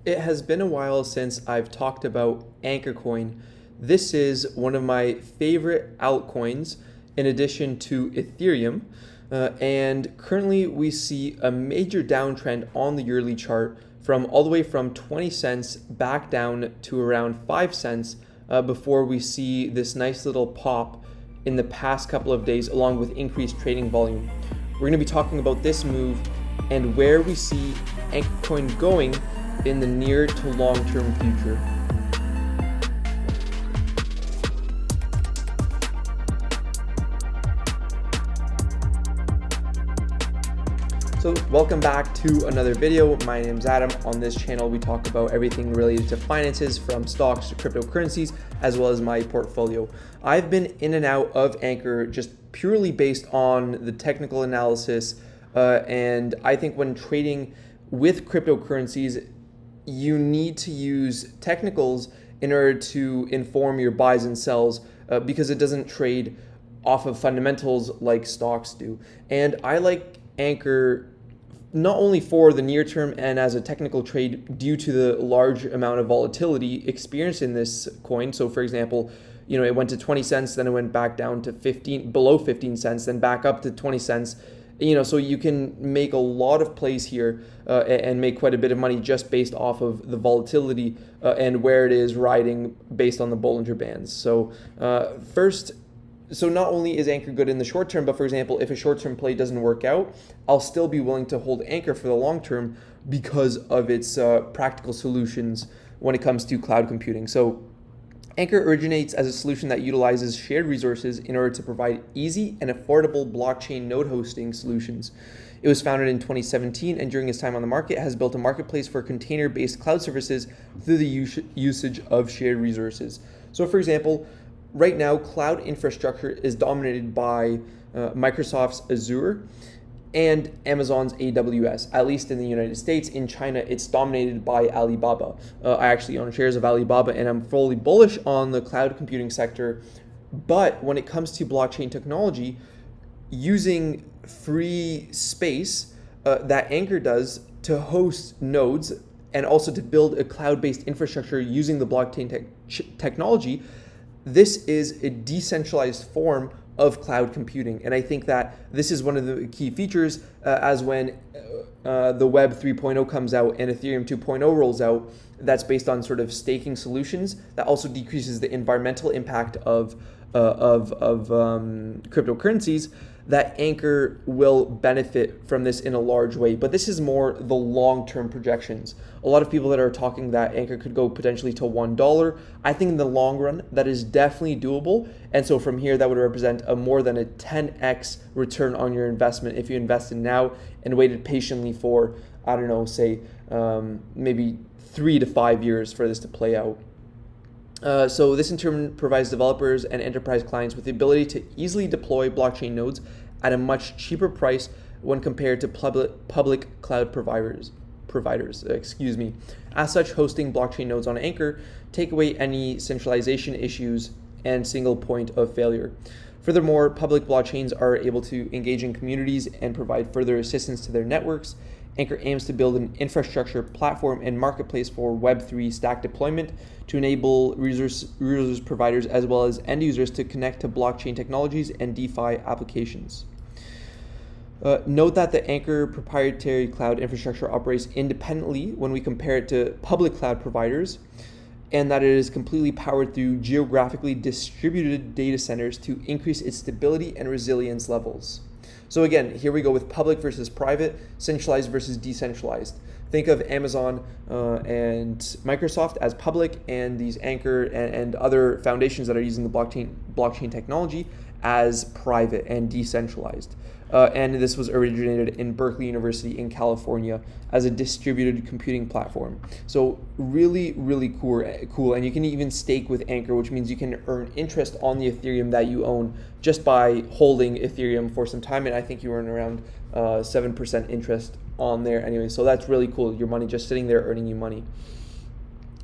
It has been a while since I've talked about ANKR Coin. This is one of my favorite altcoins in addition to Ethereum. And currently we see a major downtrend on the yearly chart from all the way from 20 cents back down to around 5 cents before we see this nice little pop in the past couple of days along with increased trading volume. We're going to be talking about this move and where we see ANKR Coin going in the near to long-term future. So welcome back to another video. My name's Adam. On this channel, we talk about everything related to finances, from stocks to cryptocurrencies, as well as my portfolio. I've been in and out of ANKR just purely based on the technical analysis. And I think when trading with cryptocurrencies, you need to use technicals in order to inform your buys and sells because it doesn't trade off of fundamentals like stocks do. And I like ANKR not only for the near term and as a technical trade due to the large amount of volatility experienced in this coin. So for example, it went to 20 cents, then it went back down to below 15 cents, then back up to 20 cents. So you can make a lot of plays here and make quite a bit of money just based off of the volatility and where it is riding based on the Bollinger Bands. So not only is ANKR good in the short term, but for example, if a short-term play doesn't work out, I'll still be willing to hold ANKR for the long term because of its practical solutions when it comes to cloud computing. So ANKR originates as a solution that utilizes shared resources in order to provide easy and affordable blockchain node hosting solutions. It was founded in 2017 and during its time on the market has built a marketplace for container-based cloud services through the usage of shared resources. So for example, right now cloud infrastructure is dominated by Microsoft's Azure and Amazon's AWS, at least in the United States. In China, it's dominated by Alibaba. I actually own shares of Alibaba and I'm fully bullish on the cloud computing sector. But when it comes to blockchain technology, using free space that ANKR does to host nodes and also to build a cloud-based infrastructure using the blockchain technology, this is a decentralized form of cloud computing. And I think that this is one of the key features as when the Web 3.0 comes out and Ethereum 2.0 rolls out, that's based on sort of staking solutions that also decreases the environmental impact of cryptocurrencies, that ANKR will benefit from this in a large way. But this is more the long-term projections. A lot of people that are talking that ANKR could go potentially to $1. I think in the long run, that is definitely doable. And so from here, that would represent a more than a 10x return on your investment if you invested now and waited patiently for, I don't know, say maybe 3 to 5 years for this to play out. So this in turn provides developers and enterprise clients with the ability to easily deploy blockchain nodes at a much cheaper price when compared to public cloud providers. As such, hosting blockchain nodes on ANKR take away any centralization issues and single point of failure. Furthermore, public blockchains are able to engage in communities and provide further assistance to their networks. ANKR aims to build an infrastructure platform and marketplace for Web3 stack deployment to enable resource providers as well as end users to connect to blockchain technologies and DeFi applications. Note that the ANKR proprietary cloud infrastructure operates independently when we compare it to public cloud providers, and that it is completely powered through geographically distributed data centers to increase its stability and resilience levels. So again, here we go with public versus private, centralized versus decentralized. Think of Amazon and Microsoft as public, and these ANKR and other foundations that are using the blockchain technology as private and decentralized. And this was originated in Berkeley University in California as a distributed computing platform. So really, really cool. And you can even stake with ANKR, which means you can earn interest on the Ethereum that you own just by holding Ethereum for some time. And I think you earn around 7% interest on there anyway. So that's really cool. Your money just sitting there earning you money.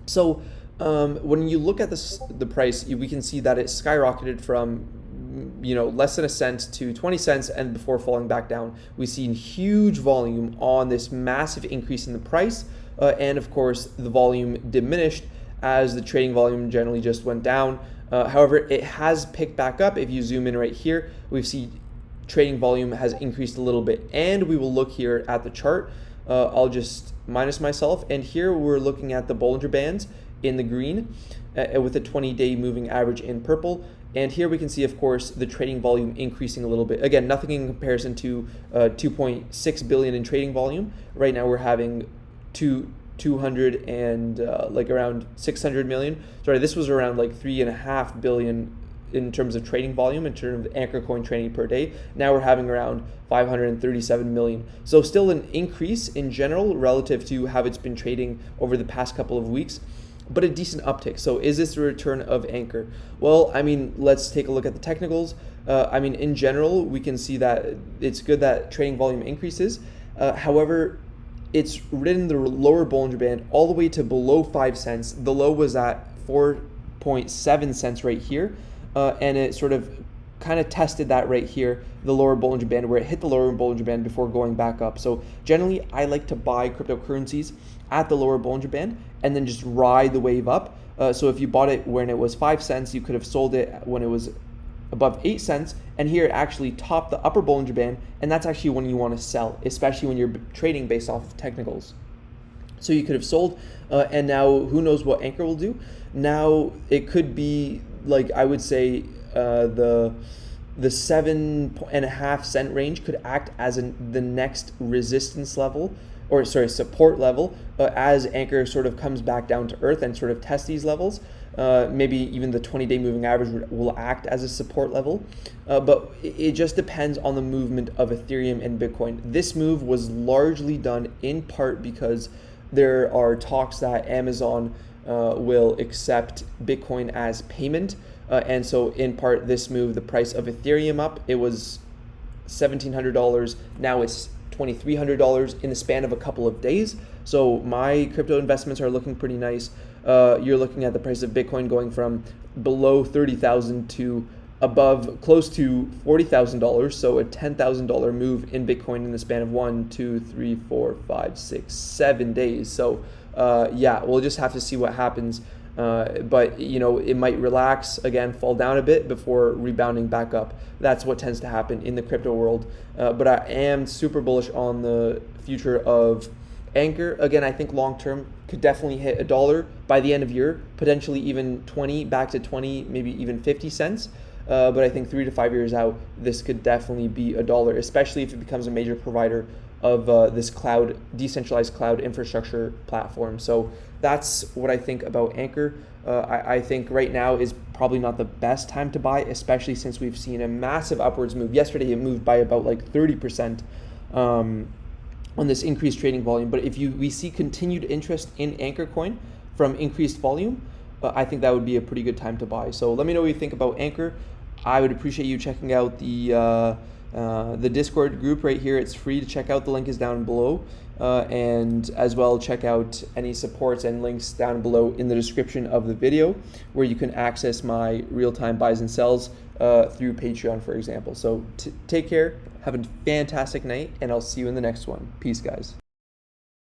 So when you look at the price, we can see that it skyrocketed from less than a cent to 20 cents, and before falling back down. We've seen huge volume on this massive increase in the price, and of course the volume diminished as the trading volume generally just went down. However, it has picked back up. If you zoom in right here, we see trading volume has increased a little bit, and we will look here at the chart. I'll just minus myself, and here we're looking at the Bollinger Bands in the green with a 20-day moving average in purple. And here we can see, of course, the trading volume increasing a little bit. Again, nothing in comparison to 2.6 billion in trading volume. Right now we're having 200 and like around 600 million. Sorry, this was around like 3.5 billion in terms of trading volume, in terms of ANKR Coin trading per day. Now we're having around 537 million. So still an increase in general relative to how it's been trading over the past couple of weeks, but a decent uptick. So is this a return of ANKR? Well, I mean, let's take a look at the technicals. I mean, in general, we can see that it's good that trading volume increases. However, it's ridden the lower Bollinger Band all the way to below 5 cents. The low was at 4.7 cents right here. And it sort of kind of tested that right here, the lower Bollinger Band, where it hit the lower Bollinger Band before going back up. So generally, I like to buy cryptocurrencies at the lower Bollinger Band and then just ride the wave up. So if you bought it when it was 5 cents, you could have sold it when it was above 8 cents. And here it actually topped the upper Bollinger Band, and that's actually when you want to sell, especially when you're trading based off of technicals. So you could have sold, and now who knows what ANKR will do. Now it could be, like, I would say the 7.5 cent range could act as the next resistance level, or sorry, support level, as ANKR sort of comes back down to earth and sort of tests these levels. Maybe even the 20-day moving average will act as a support level, but it just depends on the movement of Ethereum and Bitcoin. This move was largely done in part because there are talks that Amazon will accept Bitcoin as payment. And so in part, this moved the price of Ethereum up. It was $1,700. Now it's $2,300 in the span of a couple of days. So my crypto investments are looking pretty nice. You're looking at the price of Bitcoin going from below 30,000 to above close to $40,000. So a $10,000 move in Bitcoin in the span of 1, 2, 3, 4, 5, 6, 7 days. So yeah, we'll just have to see what happens. But you know, it might relax again, fall down a bit before rebounding back up. That's what tends to happen in the crypto world. But I am super bullish on the future of ANKR. Again, I think long term could definitely hit $1 by the end of year, potentially even 20, back to 20, maybe even 50 cents. But I think 3 to 5 years out, this could definitely be $1, especially if it becomes a major provider of this cloud, decentralized cloud infrastructure platform. So that's what I think about ANKR. I think right now is probably not the best time to buy, especially since we've seen a massive upwards move. Yesterday, it moved by about like 30% on this increased trading volume. But if we see continued interest in ANKR Coin from increased volume, I think that would be a pretty good time to buy. So let me know what you think about ANKR. I would appreciate you checking out the Discord group right here. It's free to check out. The link is down below. And as well, check out any supports and links down below in the description of the video, where you can access my real-time buys and sells through Patreon, for example. So take care, have a fantastic night, and I'll see you in the next one. Peace, guys.